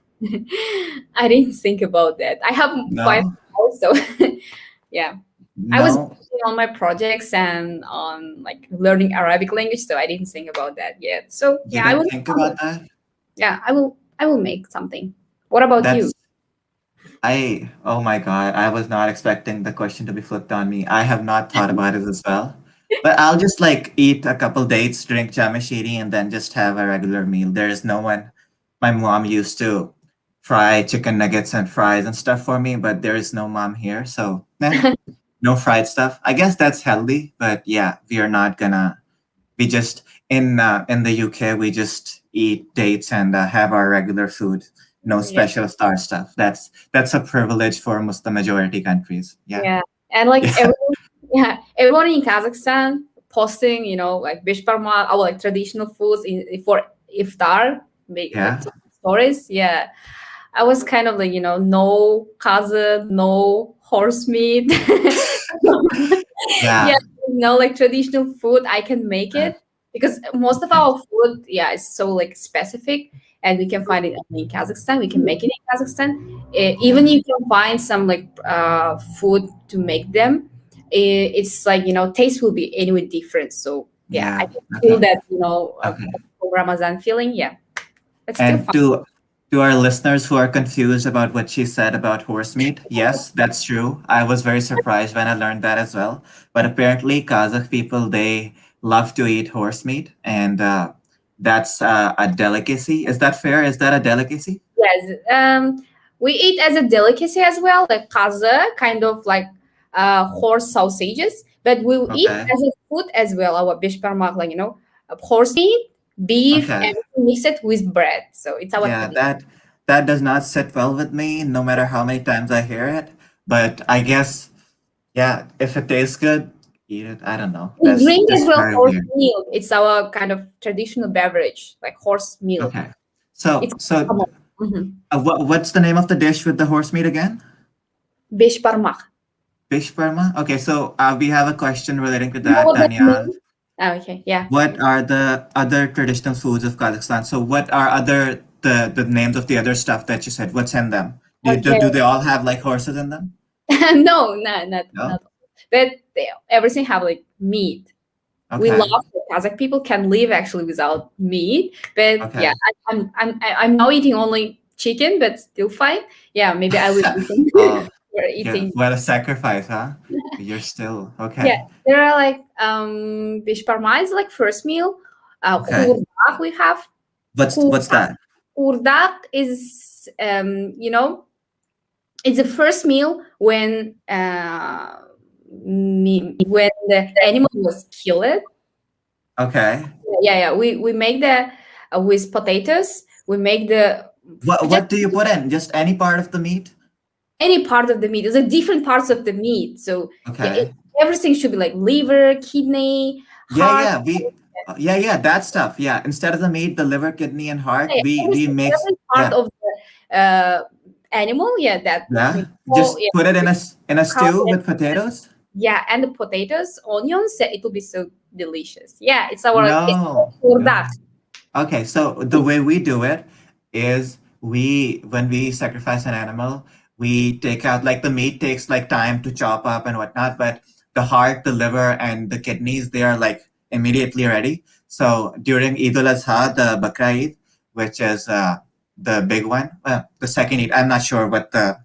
S3: I didn't think about that. I have 5
S2: No,
S3: hours, so yeah. I was
S2: no.
S3: working on my projects and on like learning Arabic language, so I didn't think about that yet. So
S2: You
S3: yeah, I
S2: didn't
S3: will.
S2: think about that?
S3: Yeah, I will make something. What about you?
S2: That's oh my God, I was not expecting the question to be flipped on me. I have not thought about it as well. But I'll just like eat a couple dates, drink jamashiri, and then just have a regular meal. There's no one. My mom used to fry chicken nuggets and fries and stuff for me, but there is no mom here, so no fried stuff. I guess that's healthy, but yeah, we are not gonna. We just in the UK we just eat dates and have our regular food. No
S3: Yeah,
S2: special star stuff. That's a privilege for the majority countries. Yeah,
S3: yeah, and like
S2: yeah,
S3: everyone, yeah, everyone in Kazakhstan posting, like bishparma, our like traditional foods for iftar, make like
S2: yeah,
S3: stories. Yeah, I was kind of like no kaza, no horse meat. Yeah,
S2: yeah.
S3: like traditional food, I can make
S2: Uh,
S3: it because most of
S2: okay.
S3: our food, yeah, is so like specific, and we can find it only in Kazakhstan. We can make it in Kazakhstan. Even
S2: Yeah,
S3: you can find some like food to make them. It's like taste will be anyway different. So yeah, I
S2: yeah.
S3: can feel
S2: Okay,
S3: that
S2: okay.
S3: Ramadan feeling. Yeah, it's still
S2: And
S3: fun.
S2: to our listeners who are confused about what she said about horse meat, yes, that's true. I was very surprised when I learned that as well. But apparently, Kazakh people they love to eat horse meat, and that's a delicacy. Is that fair? Is that a delicacy?
S3: Yes, we eat as a delicacy as well, like kaza, kind of like horse sausages. But we will eat
S2: Okay.
S3: as a food as well. Our bishparmak, like horse meat, beef,
S2: Okay.
S3: and we mix it with bread. So it's our
S2: Yeah,
S3: tradition.
S2: that does not sit well with me, no matter how many times I hear it. But I guess, yeah, if it tastes good, eat it. I don't know.
S3: We
S2: That's
S3: drink as
S2: just
S3: well
S2: very
S3: horse
S2: weird.
S3: milk. It's our kind of traditional beverage, like horse milk.
S2: Okay. So
S3: It's
S2: so
S3: common. Mhm.
S2: what's the name of the dish with the horse meat again?
S3: Bishparmak.
S2: Fish Parma? Okay, so we have a question relating to
S3: You know
S2: that,
S3: what that
S2: Danielle.
S3: means? Oh, okay, yeah.
S2: What are the other traditional foods of Kazakhstan? So what are the names of the other stuff that you said? What's in them?
S3: Okay.
S2: Do they all have like horses in them?
S3: No, no,
S2: No?
S3: not. But everything have like meat. We love
S2: Okay.
S3: that Kazakh people can live actually without meat. But yeah,
S2: Okay.
S3: I'm now eating only chicken, but still fine. Yeah, maybe I will eat them.
S2: Oh,
S3: We're
S2: yeah.
S3: eating.
S2: What a sacrifice, huh? You're still
S3: Yeah,
S2: okay.
S3: there are like bishparma is like first meal.
S2: Okay.
S3: Kurdak we have.
S2: What's
S3: Kurdak.
S2: that?
S3: Kurdak is it's the first meal when when the animal was killed.
S2: Okay.
S3: Yeah. We make the with potatoes. We make the just
S2: What do you put in? Just any part of the meat?
S3: any part of the meat. There's a different parts of the meat. So yeah,
S2: Okay.
S3: everything should be like liver, kidney,
S2: Yeah,
S3: heart.
S2: yeah, yeah, that stuff. Yeah, instead of the meat, the liver, kidney, and heart,
S3: Yeah,
S2: we mix.
S3: every part
S2: Yeah,
S3: of the animal. Yeah, that
S2: yeah.
S3: oh
S2: Just
S3: yeah,
S2: put it in a
S3: cow
S2: stew
S3: and
S2: with potatoes.
S3: yeah, and the potatoes, onions. It will be so delicious. Yeah, it's
S2: No,
S3: for
S2: no.
S3: that.
S2: Okay, so the way we do it is when we sacrifice an animal, we take out like the meat takes like time to chop up and whatnot, but the heart, the liver, and the kidneys, they are like immediately ready. So during Eid al-Adha, the Bakra Eid, which is the big one, the second Eid, I'm not sure what the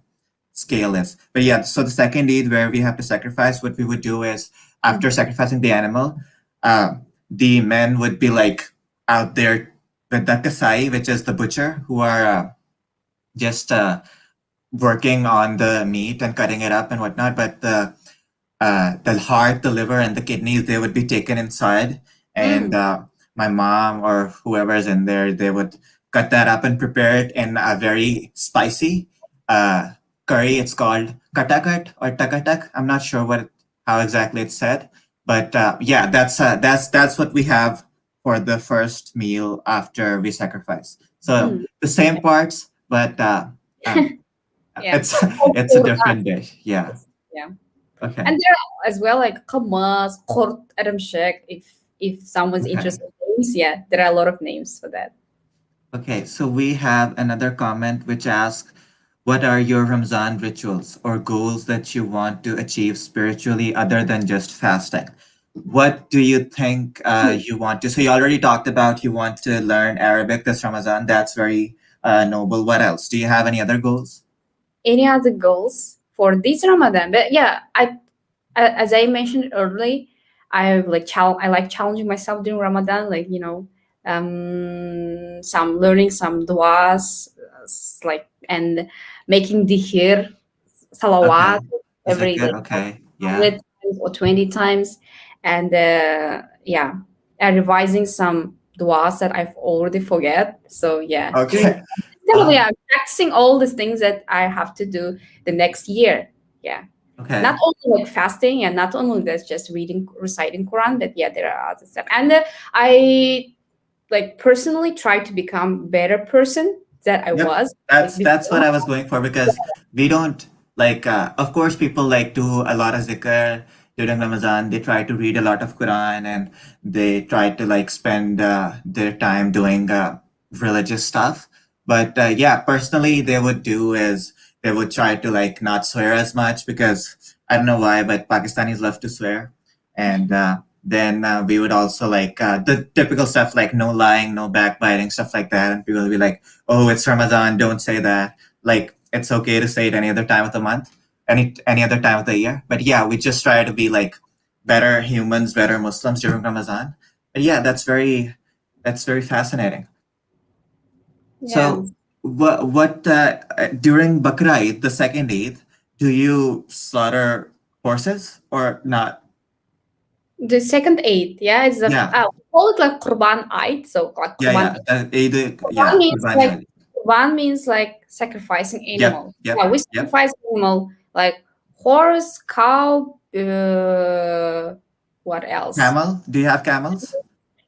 S2: scale is. But yeah, so the second Eid where we have to sacrifice, what we would do is after sacrificing the animal, uh, the men would be like out there with the kasai, which is the butcher, who are just working on the meat and cutting it up and whatnot. But the heart, the liver, and the kidneys, they would be taken inside, and
S3: Mm.
S2: my mom or whoever is in there, they would cut that up and prepare it in a very spicy, uh, curry. It's called katakat or takatak. I'm not sure how exactly it's said, but yeah, that's what we have for the first meal after we sacrifice. So
S3: Hmm.
S2: the same parts, but um,
S3: Yeah.
S2: it's
S3: Oh,
S2: it's a
S3: Quran.
S2: different dish. Yeah.
S3: Yeah.
S2: Okay.
S3: And there are as well like kamas, kort, adamshek. If someone's
S2: Okay.
S3: interested in names, yeah, there are a lot of names for that.
S2: Okay, so we have another comment which asks, what are your Ramzan rituals or goals that you want to achieve spiritually other than just fasting? What do you think you want to? So you already talked about you want to learn Arabic this Ramadan. That's very noble. What else? Do you have any other goals?
S3: Any other goals for this Ramadan? But yeah, as I mentioned earlier, I like challenging myself during Ramadan, like some learning some duas, like and making dhikr,
S2: Okay.
S3: salawat every
S2: Zikr.
S3: like
S2: Okay. Yeah.
S3: 100 times or 20 times, and yeah, and revising some duas that I've already forget. So yeah, during
S2: Okay.
S3: kind of,
S2: Uh,
S3: yeah, practicing all the things that I have to do the next year. Yeah. Not
S2: okay.
S3: only like fasting and not only that's just reading, reciting Quran, but yeah, there are other stuff. And I like personally try to become better person that I
S2: Yep,
S3: was like
S2: that's what
S3: before.
S2: I was going for because we don't like. Of course, people like do a lot of zikr during Ramadan. They try to read a lot of Quran and they try to like spend their time doing religious stuff. But yeah, personally, they would do is they would try to like not swear as much because I don't know why, but Pakistanis love to swear, and then we would also like the typical stuff like no lying, no backbiting, stuff like that, and people will be like, oh, it's Ramadan, don't say that. Like it's okay to say it any other time of the month, any other time of the year. But yeah, we just try to be like better humans, better Muslims during Ramadan. But yeah, that's very fascinating.
S3: Yeah.
S2: So what during Bakra Eid, the second Eid, do you slaughter horses or not?
S3: The second Eid, yeah, it's a
S2: Yeah,
S3: we call it like Qurban Eid. So like
S2: yeah,
S3: Qurban
S2: yeah. Eid,
S3: Qurban
S2: yeah,
S3: means
S2: Qurbani
S3: like
S2: Eid.
S3: Qurban means like sacrificing
S2: Yep,
S3: animals.
S2: yep,
S3: Yeah, we
S2: yep.
S3: sacrifice animal like horse, cow, what else?
S2: Camel? Do you have camels?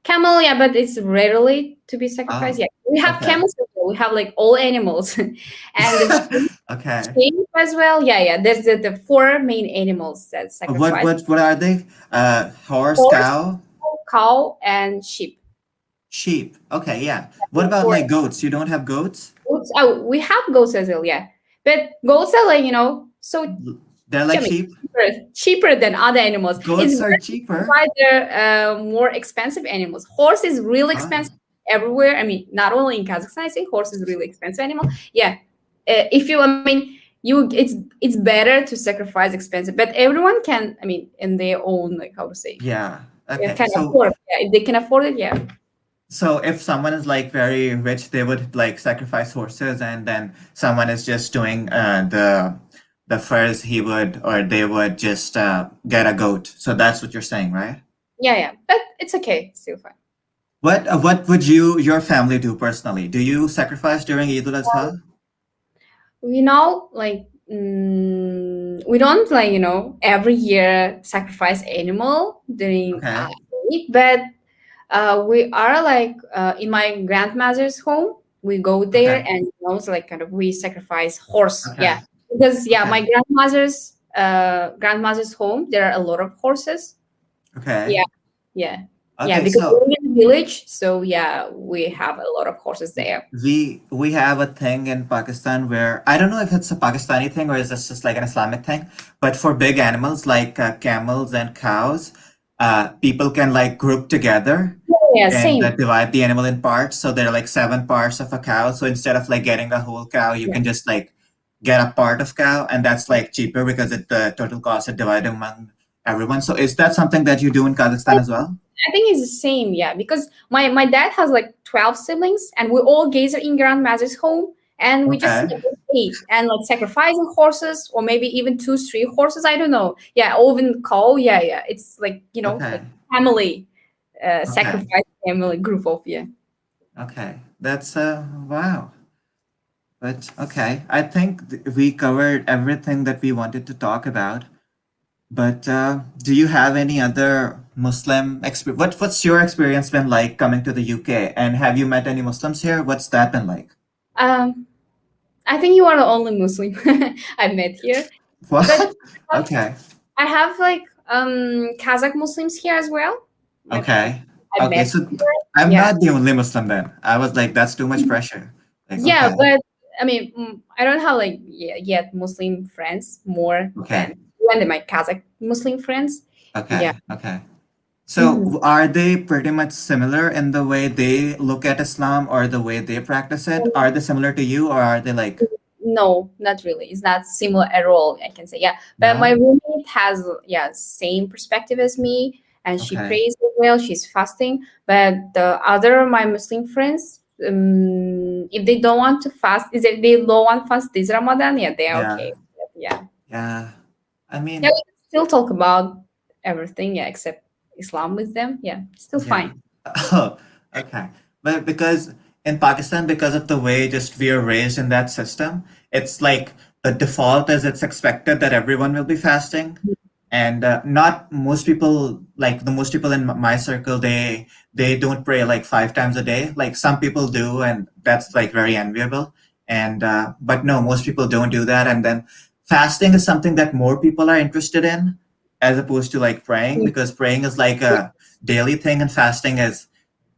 S3: Camel, yeah, but it's rarely to be sacrificed.
S2: Oh,
S3: Yeah, we have
S2: okay.
S3: camels as well. We have like all animals, and the
S2: Okay.
S3: sheep as well. Yeah, yeah. There's the four main animals that
S2: What
S3: sacrifice:
S2: what what are they? Horse,
S3: horse,
S2: cow,
S3: cow, and sheep.
S2: sheep. Okay, yeah. What
S3: Yeah,
S2: about
S3: four.
S2: like goats? You don't have goats?
S3: Goats, oh, we have goats as well, yeah. But goats are like, so
S2: They're like sheep.
S3: cheaper than other animals. It's
S2: Goats are cheaper.
S3: why they're more expensive animals. Horse is really
S2: Oh,
S3: expensive everywhere. I mean, not only in Kazakhstan, I think horse is really expensive animal. Yeah. If you, I mean, it's better to sacrifice expensive, but everyone can, I mean, in their own, like, how to say,
S2: yeah.
S3: they
S2: Okay.
S3: can
S2: So
S3: afford. Yeah, if they can afford it, yeah.
S2: so if someone is like very rich, they would like sacrifice horses, and then someone is just doing the furs, he would or they would just get a goat. So that's what you're saying, right?
S3: Yeah, yeah. But it's okay, still fine.
S2: What would your family do personally? Do you sacrifice during Eid al-Adha?
S3: Like we don't like every year sacrifice animal during
S2: Okay.
S3: Eid, but we are like in my grandmother's home. We go there
S2: Okay.
S3: and so like kind of we sacrifice horse.
S2: Okay.
S3: Yeah, because yeah,
S2: Okay.
S3: my grandmother's home there are a lot of horses.
S2: Okay.
S3: Yeah, yeah, yeah.
S2: Okay.
S3: Because
S2: So
S3: we're in a village, so yeah, we have a lot of horses there.
S2: we have a thing in Pakistan where I don't know if it's a Pakistani thing or is this just like an Islamic thing, but for big animals like camels and cows, people can like group together
S3: Yeah,
S2: and
S3: same.
S2: divide the animal in parts. So there are like 7 parts of a cow. So instead of like getting a whole cow, you
S3: Yeah.
S2: can just like get a part of cow, and that's like cheaper because the total cost is divided among everyone. So is that something that you do in Kazakhstan as well?
S3: I think it's the same, yeah, because my dad has like 12 siblings and we all gather in grandmother's home and we just
S2: Okay.
S3: like, eat and like sacrificing horses or maybe even two, three horses. I don't know. Yeah, or even cow. Yeah, yeah. It's like,
S2: Okay.
S3: like family
S2: Okay.
S3: sacrifice family group of, yeah.
S2: Okay. That's wow. But okay, I think we covered everything that we wanted to talk about. But do you have any other Muslim experience? What's your experience been like coming to the UK? And have you met any Muslims here? What's that been like?
S3: Um, I think you are the only Muslim I met here.
S2: What?
S3: But
S2: Okay.
S3: I have like Kazakh Muslims here as well. Like,
S2: Okay.
S3: I
S2: Okay.
S3: met
S2: So
S3: here.
S2: I'm
S3: Yeah.
S2: not the only Muslim then. I was like, that's too much pressure. Like,
S3: Yeah,
S2: okay.
S3: but I mean, I don't have like yet Muslim friends more
S2: Okay.
S3: than my Kazakh Muslim friends.
S2: Okay.
S3: Yeah.
S2: Okay. So are they pretty much similar in the way they look at Islam or the way they practice it? Are they similar to you or are they like,
S3: No, not really. It's not similar at all, I can say. Yeah. But my
S2: no?
S3: roommate has same perspective as me, and she
S2: Okay.
S3: prays as well. She's fasting. But the other my Muslim friends, if they don't want to fast, if they don't want to fast this Ramadan, yeah, they're
S2: Yeah.
S3: okay. Yeah.
S2: Yeah. I
S3: Yeah,
S2: mean,
S3: we can still talk about everything, yeah, except Islam with them. Yeah, still
S2: yeah.
S3: fine.
S2: Oh, okay. But because in Pakistan, because of the way just we are raised in that system, it's like the default is it's expected that everyone will be fasting. And not most people, like the most people in my circle, they don't pray like 5 times a day. Like some people do, and that's like very enviable. And but no, most people don't do that. And then fasting is something that more people are interested in, as opposed to like praying, because praying is like a daily thing, and fasting is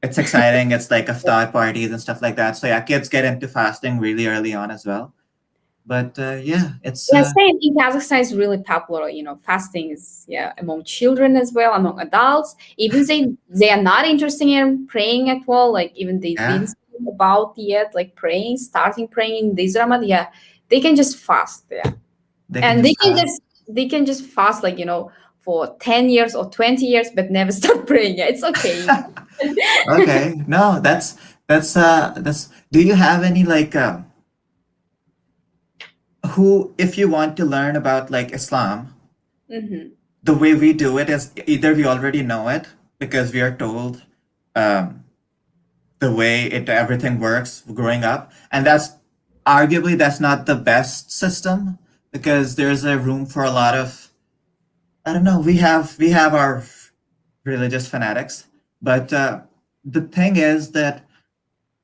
S2: it's exciting. It's like iftar parties and stuff like that. So yeah, kids get into fasting really early on as well. But yeah, it's
S3: Yeah, same in Kazakhstan is really popular. Fasting is among children as well, among adults. Even they are not interested in praying at all. Like even they
S2: yeah,
S3: didn't think about yet, like praying, starting praying in this Ramadan. Yeah, they can just fast. Yeah,
S2: they can
S3: and
S2: just fast.
S3: they can just fast like for 10 years or 20 years, but never start praying. Yeah, it's okay.
S2: Okay, no, that's. Do you have any like who, if you want to learn about like Islam,
S3: Hmm.
S2: the way we do it is either we already know it because we are told um, the way it everything works growing up, and that's arguably that's not the best system because there's a room for a lot of I don't know. We have our religious fanatics, but the thing is that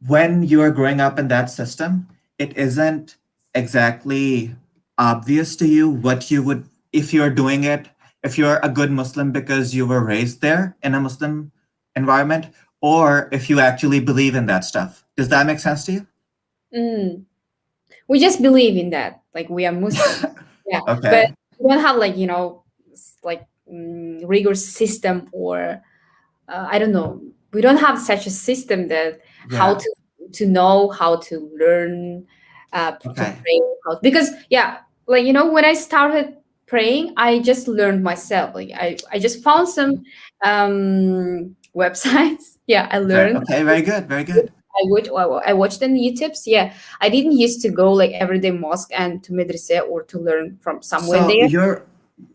S2: when you are growing up in that system, it isn't exactly obvious to you what you would, if you're doing it, if you're a good Muslim because you were raised there in a Muslim environment, or if you actually believe in that stuff. Does that make sense to you?
S3: Mm. We just believe in that, like we are Muslim. Yeah, but
S2: Okay.
S3: we don't have like rigorous system or I don't know. We don't have such a system that how
S2: Yeah.
S3: to know how to learn to
S2: Okay.
S3: pray because like when I started praying, I just learned myself. Like I just found some websites. Yeah, I
S2: Okay.
S3: learned.
S2: Okay. Very good. Very good.
S3: I watched on YouTube's. Yeah, I didn't used to go like everyday mosque and to madrasa or to learn from somewhere
S2: So
S3: there.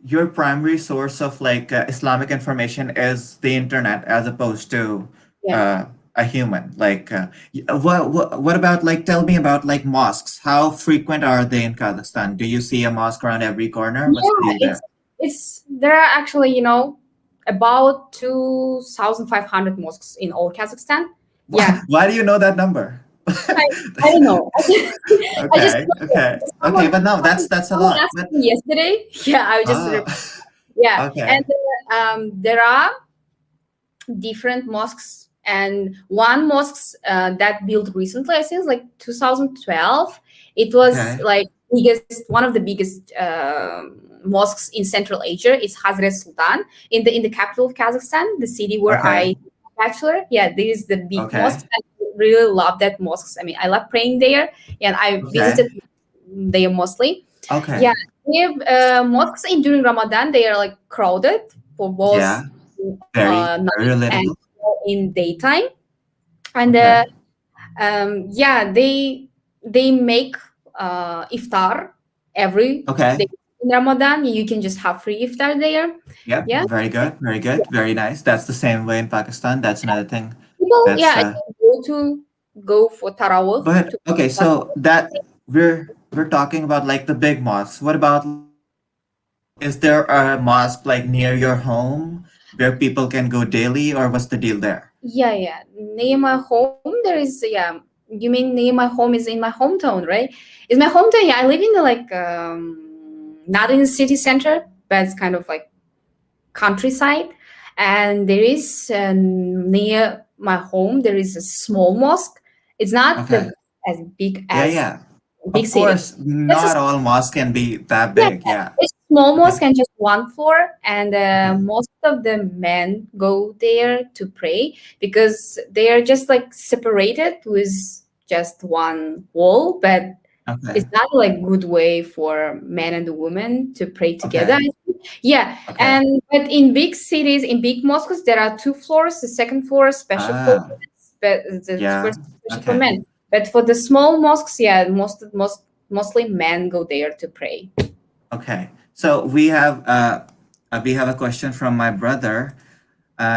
S2: your primary source of like Islamic information is the internet as opposed to
S3: Yeah.
S2: a human. Like what about like tell me about like mosques? How frequent are they in Kazakhstan? Do you see a mosque around every corner? What's the
S3: Yeah,
S2: deal there?
S3: it's there are actually about 2,500 mosques in all Kazakhstan. Yeah,
S2: Why do you know that number?
S3: I don't know. I just
S2: Okay, okay, okay, but no, that's a
S3: someone
S2: lot.
S3: asked
S2: But
S3: me yesterday. Yeah, I just
S2: ah,
S3: yeah,
S2: okay,
S3: and there are different mosques and one mosque that built recently, I think like 2012. It was
S2: okay,
S3: like one of the biggest mosques in Central Asia. It's Hazret Sultan in the capital of Kazakhstan, the city where
S2: okay,
S3: I bachelor. Yeah, this is the big
S2: okay,
S3: mosque. I really love that mosque. I mean, I love praying there, and I
S2: okay,
S3: visited there mostly.
S2: okay.
S3: Yeah, they have mosques in during Ramadan. They are like crowded for both
S2: Yeah, very, very
S3: night and
S2: relatable.
S3: in daytime. And
S2: Okay,
S3: yeah, they make iftar every
S2: okay.
S3: day in Ramadan. You can just have free iftar there.
S2: Yep,
S3: Yeah,
S2: very good, very good, very nice. That's the same way in Pakistan. That's another thing.
S3: people.
S2: That's
S3: Yeah, I can go for tarawih
S2: but
S3: to.
S2: okay, so that we're talking about like the big mosques. What about, is there a mosque like near your home where people can go daily, or what's the deal there?
S3: Yeah. Near my home, there is, yeah. You mean near my home is in my hometown, right? Is my hometown? Yeah, I live in the like not in the city center, but it's kind of like countryside, and there is near my home there is a small mosque. It's not
S2: Okay.
S3: the as big
S2: Yeah,
S3: as
S2: yeah.
S3: big
S2: Of
S3: city.
S2: course,
S3: That's a
S2: not all mosques can be that
S3: yeah,
S2: big. Yeah.
S3: it's small
S2: Okay.
S3: mosque and just one floor, and
S2: Okay.
S3: most of the men go there to pray because they are just like separated with just one wall, but
S2: Okay.
S3: it's not like good way for men and the women to pray together.
S2: Okay.
S3: Yeah,
S2: Okay.
S3: and but in big cities, in big mosques, there are two floors. The second floor is special for
S2: Ah,
S3: women, but the
S2: yeah.
S3: first special for
S2: Okay.
S3: men. But for the small mosques, yeah, mostly men go there to pray.
S2: Okay. So we have a question from my brother.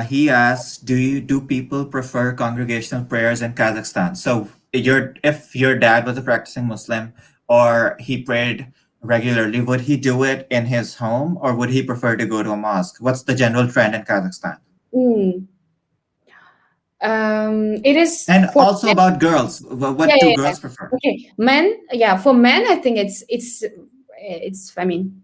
S2: He asks, do people prefer congregational prayers in Kazakhstan? So if your dad was a practicing Muslim or he prayed regularly, would he do it in his home or would he prefer to go to a mosque? What's the general trend in Kazakhstan?
S3: Mm. It is
S2: And
S3: for
S2: also
S3: men.
S2: about girls,
S3: Yeah,
S2: what do
S3: yeah, yeah.
S2: girls prefer?
S3: Okay, men. Yeah, for men, I think it's. I mean,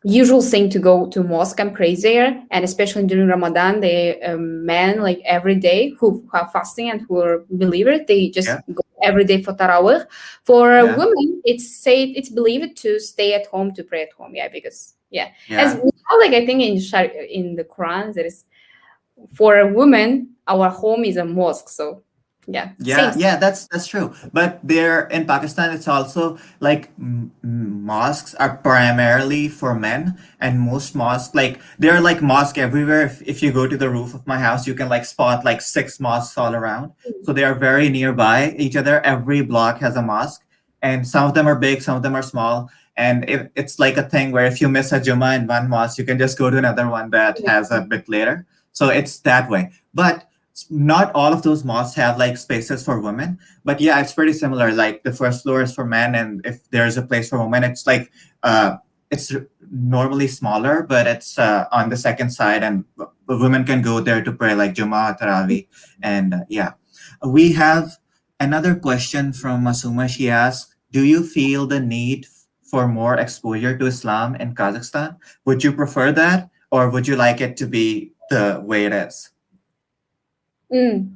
S3: usual thing to go to mosque and pray there, and especially during Ramadan, they men like every day who are fasting and who are believers, they just
S2: Yeah,
S3: go every day for tarawih. For
S2: yeah,
S3: women, it's believed to stay at home to pray at home. Yeah, because yeah, as
S2: yeah.
S3: we have, like I think in the Quran there is for a woman our home is a mosque. So yeah, same.
S2: Yeah, yeah, that's true. But there in Pakistan, it's also like mosques are primarily for men, and most mosques like there are like mosques everywhere. If you go to the roof of my house, you can like spot like six mosques all around. So they are very nearby each other. Every block has a mosque, and some of them are big, some of them are small. And it's like a thing where if you miss a Jummah in one mosque, you can just go to another one that has a bit later. So it's that way. But not all of those mosques have like spaces for women, but yeah, it's pretty similar. Like the first floor is for men, and if there's a place for women, it's like it's normally smaller, but it's on the second side, and women can go there to pray like Jummah, Tarawih, and yeah. We have another question from Masuma. She asks, "Do you feel the need for more exposure to Islam in Kazakhstan? Would you prefer that, or would you like it to be the way it is?"
S3: Mm.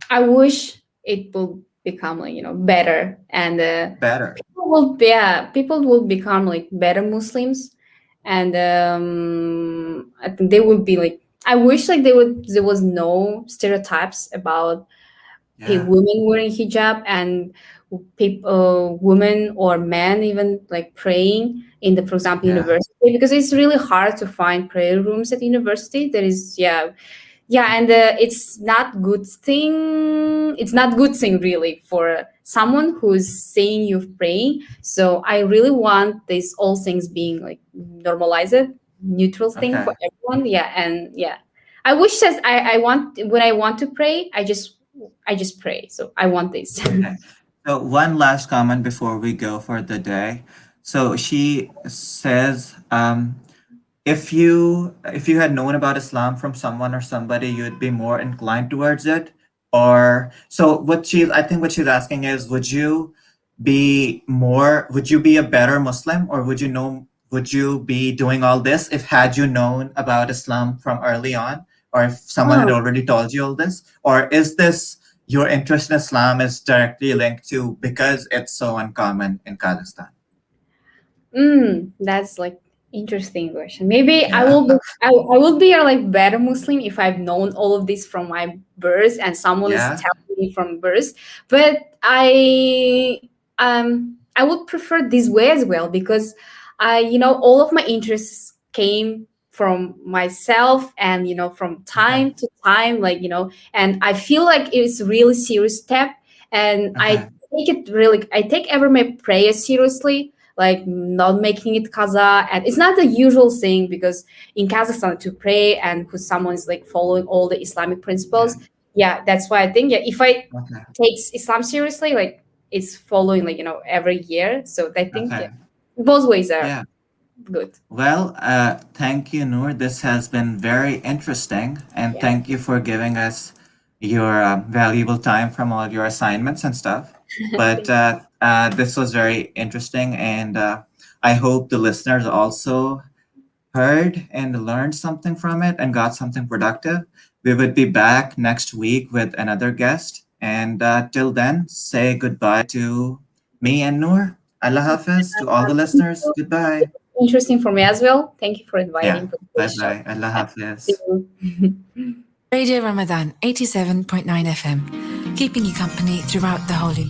S3: I wish it will become like better, and
S2: Better.
S3: people will become like better Muslims, and I think they would be like. I wish like there was no stereotypes about
S2: Yeah.
S3: women wearing hijab and women or men even like praying in the, for example,
S2: Yeah.
S3: university, because it's really hard to find prayer rooms at university. There is and it's not good thing really for someone who's saying you're praying. So I really want these all things being like normalized, neutral thing for
S2: Okay.
S3: everyone. Yeah, and yeah, I wish that I want, when I want to pray, I just pray. So I want this.
S2: Okay. So one last comment before we go for the day. So she says, if you had known about Islam from someone or somebody, you'd be more inclined towards it. Or so I think what she's asking is, would you be a better Muslim, or would you be doing all this if had you known about Islam from early on, or if someone had
S3: Oh.
S2: already told you all this? Or is this your interest in Islam is directly linked to because it's so uncommon in Kazakhstan?
S3: That's like interesting question. Maybe
S2: Yeah.
S3: I will be a like better Muslim if I've known all of this from my birth and someone is
S2: Yeah.
S3: telling me from birth. But I would prefer this way as well, because all of my interests came from myself, and from
S2: Okay.
S3: time to time, like and I feel like it's a really serious step, and
S2: Okay.
S3: I take every my prayer seriously, like not making it kaza. And it's not the usual thing, because in Kazakhstan to pray and who someone is like following all the Islamic
S2: Yeah.
S3: principles. Yeah, that's why I think, yeah, if I
S2: Okay.
S3: take Islam seriously, like is following, like, every year. So I think
S2: Okay.
S3: both ways are
S2: Yeah.
S3: good.
S2: Well, thank you, Noor. This has been very interesting, and
S3: Yeah.
S2: thank you for giving us your valuable time from all your assignments and stuff. But this was very interesting, and I hope the listeners also heard and learned something from it and got something productive. We would be back next week with another guest. And till then, say goodbye to me and Noor. Allah Hafiz to all the listeners. Goodbye.
S3: Interesting for me as well. Thank you for inviting
S2: Yeah.
S3: for
S2: Bye
S3: this show.
S2: bye. Allah Hafiz.
S3: See you.
S13: Radio Ramadan 87.9 FM, keeping you company throughout the holy month.